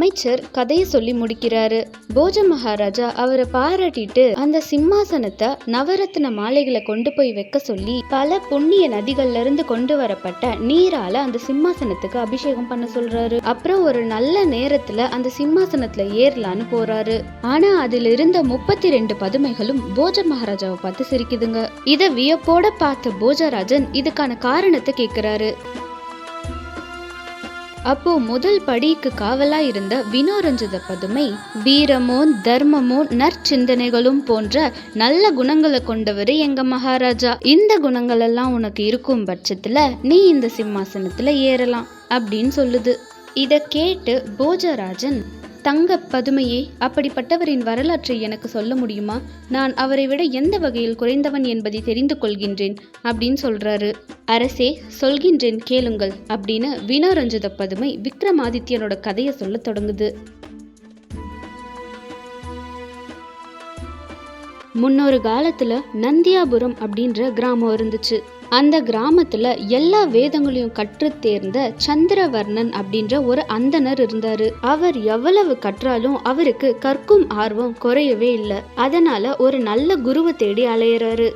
அமைச்சர் கதையை சொல்லி முடிக்கிறாரு. போஜ மகாராஜா அவரை பாராட்டிட்டு அந்த சிம்மாசனத்தை நவரத்ன மாலைகளை கொண்டு போய் வைக்க சொல்லி பல புண்ணிய நதிகள்ல இருந்து கொண்டு வரப்பட்ட நீரால அந்த சிம்மாசனத்துக்கு அபிஷேகம் பண்ண சொல்றாரு. அப்புறம் ஒரு நல்ல நேரத்துல அந்த சிம்மாசனத்துல ஏறலான்னு போறாரு. ஆனா அதுல இருந்த 32 பதுமைகளும் போஜ மகாராஜாவை பார்த்து சிரிக்குதுங்க. இத வியப்போட பார்த்த போஜராஜன் இதுக்கான காரணத்தை கேக்குறாரு. அப்போ முதல் படிக்கு காவலா இருந்த வினோரஞ்சித பதுமை, வீரமோ தர்மமோ நற்சிந்தனைகளும் போன்ற நல்ல குணங்களை கொண்டவரு எங்க மகாராஜா. இந்த குணங்கள் எல்லாம் உனக்கு இருக்கும் பட்சத்துல நீ இந்த சிம்மாசனத்துல ஏறலாம் அப்படின்னு சொல்லுது. இத கேட்டு போஜராஜன், தங்க பதுமையே, அப்படிப்பட்டவரின் வரலாற்றை எனக்கு சொல்ல முடியுமா? நான் அவரை விட எந்த வகையில் குறைந்தவன் என்பதை தெரிந்து கொள்கின்றேன் அப்படின்னு சொல்றாரு. அரசே, சொல்கின்றேன் கேளுங்கள் அப்படின்னு வினோரஞ்சித பதுமை விக்ரமாதித்யனோட கதையை சொல்ல தொடங்குது. முன்னொரு காலத்துல நந்தியாபுரம் அப்படின்ற கிராமம் இருந்துச்சு. அந்த கிராமத்துல எல்லா வேதங்களையும் கற்று தேர்ந்த சந்திரவர்ணன் அப்படின்ற ஒரு அந்தனர் இருந்தாரு. அவர் எவ்வளவு கற்றாலும் அவருக்கு கற்கும் ஆர்வம் குறையவே இல்லை. அதனால ஒரு நல்ல குருவை தேடி அலையறாரு.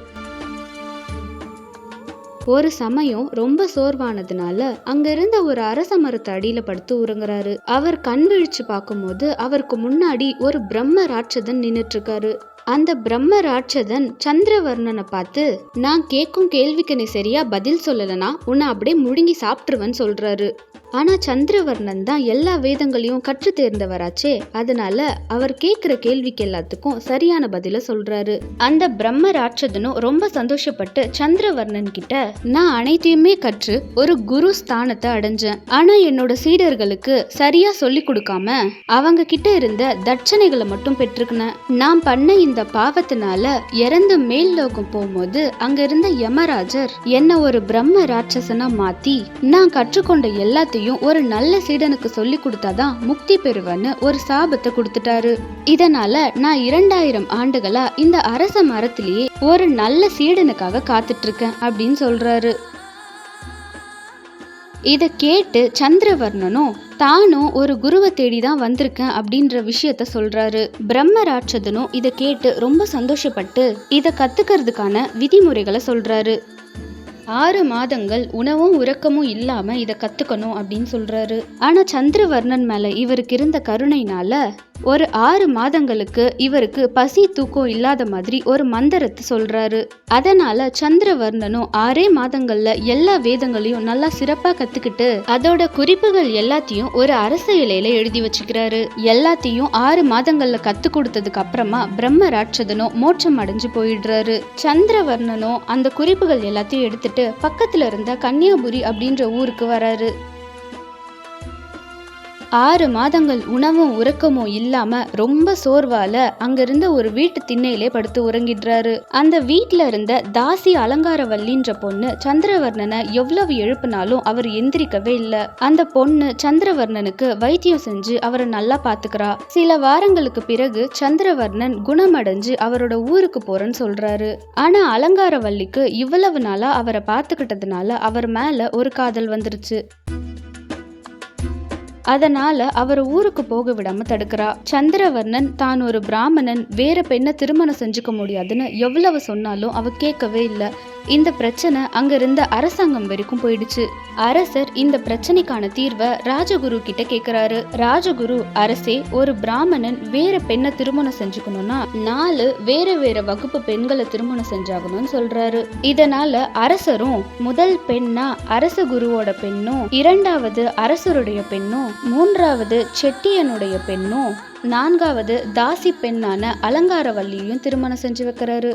ஒரு சமயம் ரொம்ப சோர்வானதுனால அங்க இருந்த ஒரு அரச மரத்து அடியில படுத்து உறங்குறாரு. அவர் கண் விழிச்சு பார்க்கும்போது அவருக்கு முன்னாடி ஒரு பிரம்ம ராட்சதன் நின்னுட்டு இருக்காரு. அந்த பிரம்ம ராட்சதன் சந்திரவர்ணனை பார்த்து, நான் கேட்கும் கேள்விக்கு நீ சரியா பதில் சொல்லலனா உன்னை அப்படியே முழுங்கி சாப்பிட்டுருவன்னு சொல்றாரு. ஆனா சந்திரவர்ணன் தான் எல்லா வேதங்களையும் கற்று தேர்ந்தவராச்சே, அதனால அவர் கேட்கிற கேள்விக்கு எல்லாத்துக்கும் சரியான பதில சொல்றாரு. அந்த பிரம்ம ராட்சதனும் ரொம்ப சந்தோஷப்பட்டு சந்திரவர்ணன் கிட்ட, நான் அனைத்தையுமே கற்று ஒரு குரு ஸ்தானத்தை அடைஞ்சேன். ஆனா என்னோட சீடர்களுக்கு சரியா சொல்லி கொடுக்காம அவங்க கிட்ட இருந்த தட்சணைகளை மட்டும் பெற்றுக்கினேன். நான் பண்ண இந்த பாவத்தினால இறந்து மேல் லோகம் போகும்போது அங்க இருந்த யமராஜர் என்ன ஒரு பிரம்ம ராட்சசனா மாத்தி நான் கற்றுக்கொண்ட எல்லாத்தையும் ஒரு நல்ல சீடனுக்கு சொல்லி கொடுத்தாதான் முக்தி பெறுவன்னு ஒரு சாபத்தை கொடுத்துட்டாரு. இதனால நான் 2000 ஆண்டுகளா இந்த அரச மரத்திலேயே ஒரு நல்ல சீடனுக்காக காத்துட்டு இருக்கேன் அப்படின்னு சொல்றாரு. இத கேட்டு சந்திரவர்ணனும் தானும் ஒரு குருவை தேடிதான் வந்திருக்கேன் அப்படின்ற விஷயத்த சொல்றாரு. பிரம்ம ராட்சதனும் இத கேட்டு ரொம்ப சந்தோஷப்பட்டு இத கத்துக்கிறதுக்கான விதிமுறைகளை சொல்றாரு. 6 மாதங்கள் உணவும் உறக்கமும் இல்லாம இத கத்துக்கணும் அப்படின்னு சொல்றாரு. ஆனா சந்திரவர்ணன் மேல இவருக்கு இருந்த கருணைனால ஒரு 6 மாதங்களுக்கு இவருக்கு பசி தூக்கம் இல்லாத மாதிரி ஒரு மந்திரத்தை சொல்றாரு. அதனால சந்திரவர்ணனும் 6 மாதங்கள்ல எல்லா வேதங்களையும் நல்லா சிறப்பா கத்துக்கிட்டு அதோட குறிப்புகள் எல்லாத்தையும் ஒரு அரச இலையில எழுதி வச்சுக்கிறாரு. எல்லாத்தையும் 6 மாதங்கள்ல கத்து கொடுத்ததுக்கு அப்புறமா பிரம்ம ராட்சதனும் மோட்சம் அடைஞ்சு போயிடுறாரு. சந்திரவர்ணனும் அந்த குறிப்புகள் எல்லாத்தையும் எடுத்துட்டு பக்கத்துல இருந்த கன்னியாபுரி அப்படின்ற ஊருக்கு வராரு. 6 மாதங்கள் உணவும் உறக்கமும் இல்லாம ரொம்ப சோர்வால அங்க இருந்த ஒரு வீட்டு திண்ணையிலே படுத்து உறங்கிடுறாரு. அந்த வீட்டுல இருந்த தாசி அலங்காரவல்லின்ற பொண்ணு சந்திரவர்ணனை எவ்வளவு எழுப்பினாலும் அவர் எந்திரிக்கவே இல்லை. அந்த பொண்ணு சந்திரவர்ணனுக்கு வைத்தியம் செஞ்சு அவரை நல்லா பாத்துக்கிறா. சில வாரங்களுக்கு பிறகு சந்திரவர்ணன் குணமடைஞ்சு அவரோட ஊருக்கு போறேன்னு சொல்றாரு. ஆனா அலங்காரவல்லிக்கு இவ்வளவு நாளா அவரை பாத்துக்கிட்டதுனால அவர் மேல ஒரு காதல் வந்துருச்சு. அதனால அவர் ஊருக்கு போக விடாம தடுக்கிறா. சந்திரவர்ணன் தான் ஒரு பிராமணன், வேற பெண்ணை திருமணம் செஞ்சுக்க முடியாதுன்னு எவ்வளவு சொன்னாலும் அவ கேட்கவே இல்லை. இந்த பிரச்சனை அங்க இருந்த அரசாங்கம் வரைக்கும் போயிடுச்சு. அரசர் இந்த பிரச்சனைக்கான தீர்வை ராஜகுரு கிட்ட கேக்குறாரு. ராஜகுரு, அரசே, ஒரு பிராமணன் வேற பெண்ணை திருமணம் செஞ்சுக்கணும்னா 4 வேற வேற வகுப்பு பெண்களை திருமணம் செஞ்சாகணும்னு சொல்றாரு. இதனால அரசரும் முதல் பெண்ணா அரச குருவோட பெண்ணும், 2வது அரசருடைய பெண்ணும், 3வது செட்டியனுடைய பெண்ணும், 4வது தாசி பெண்ணான அலங்காரவல்லியும் திருமணம் செஞ்சு வைக்கிறாரு.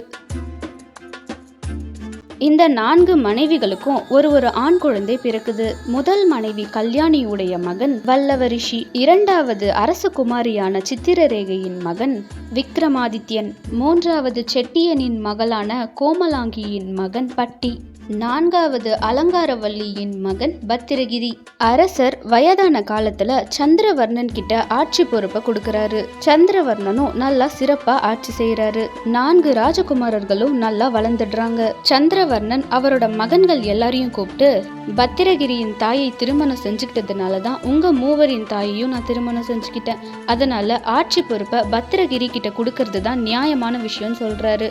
இந்த 4 மனைவிகளுக்கும் ஒரு ஆண் குழந்தை பிறக்குது. முதல் மனைவி கல்யாணியுடைய மகன் வல்லவரிஷி, 2வது அரசகுமாரியான சித்திரரேகையின் மகன் விக்ரமாதித்யன், 3வது செட்டியனின் மகளான கோமலாங்கியின் மகன் பட்டி, 4வது அலங்காரவல்லியின் மகன் பத்திரகிரி. அரசர் வயதான காலத்துல சந்திரவர்ணன் கிட்ட ஆட்சி பொறுப்பை கொடுக்கறாரு. சந்திரவர்ணனும் நல்லா சிறப்பா ஆட்சி செய்யறாரு. 4 ராஜகுமாரர்களும் நல்லா வளர்ந்துடுறாங்க. சந்திரவர்ணன் அவரோட மகன்கள் எல்லாரையும் கூப்பிட்டு, பத்திரகிரியின் தாயை திருமணம் செஞ்சுக்கிட்டதுனாலதான் உங்க மூவரின் தாயையும் நான் திருமணம் செஞ்சுக்கிட்டேன். அதனால ஆட்சி பொறுப்பை பத்திரகிரி கிட்ட கொடுக்கறது தான் நியாயமான விஷயம் சொல்றாரு.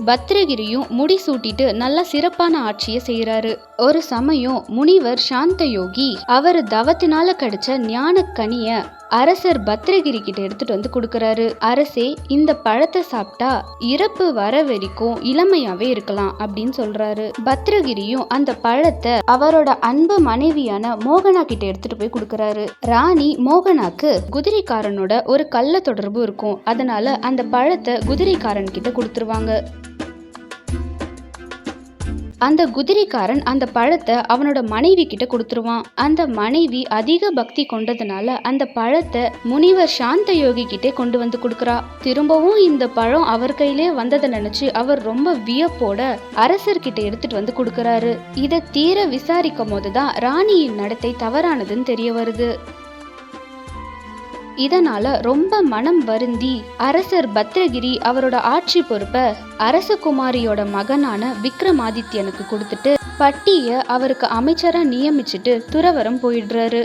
பத்திரகிரியும் முடி சூட்டிட்டு நல்ல சிறப்பான ஆட்சியை செய்யறாரு. ஒரு சமயம் முனிவர் சாந்த யோகி அவர் தவத்தினால கிடைச்ச ஞான கனிய அரசர் பத்திரகிரி கிட்ட எடுத்துட்டு வந்து கொடுக்கறாரு. அரசே, இந்த பழத்தை சாப்பிட்டா இறப்பு வர வரைக்கும் இளமையாவே இருக்கலாம் அப்படின்னு சொல்றாரு. பத்திரகிரியும் அந்த பழத்தை அவரோட அன்பு மனைவியான மோகனா கிட்ட எடுத்துட்டு போய் கொடுக்கறாரு. ராணி மோகனாக்கு குதிரைக்காரனோட ஒரு கள்ள தொடர்பு இருக்கும். அதனால அந்த பழத்தை குதிரைக்காரன் கிட்ட கொடுத்துருவாங்க. அந்த குதிரைக்காரன் அந்த பழத்தை அவனோட மனைவி கிட்ட கொடுத்துருவான். அந்த மனைவி அதிக பக்தி கொண்டதுனால அந்த பழத்தை முனிவர் சாந்த யோகி கிட்டே கொண்டு வந்து கொடுக்கறா. திரும்பவும் இந்த பழம் அவர் கையிலே வந்ததை நினைச்சு அவர் ரொம்ப வியப்போட அரசர்கிட்ட எடுத்துட்டு வந்து கொடுக்கறாரு. இதை தீர விசாரிக்கும் போதுதான் ராணியின் நடத்தை தவறானதுன்னு தெரிய வருது. இதனால ரொம்ப மனம் வருந்தி அரசர் பத்திரகிரி அவரோட ஆட்சி பொறுப்பை அரசகுமாரியோட மகனான விக்ரமாதித்யனுக்கு கொடுத்துட்டு பட்டிய அவருக்கு அமைச்சரா நியமிச்சுட்டு துறவரம் போயிடுறாரு.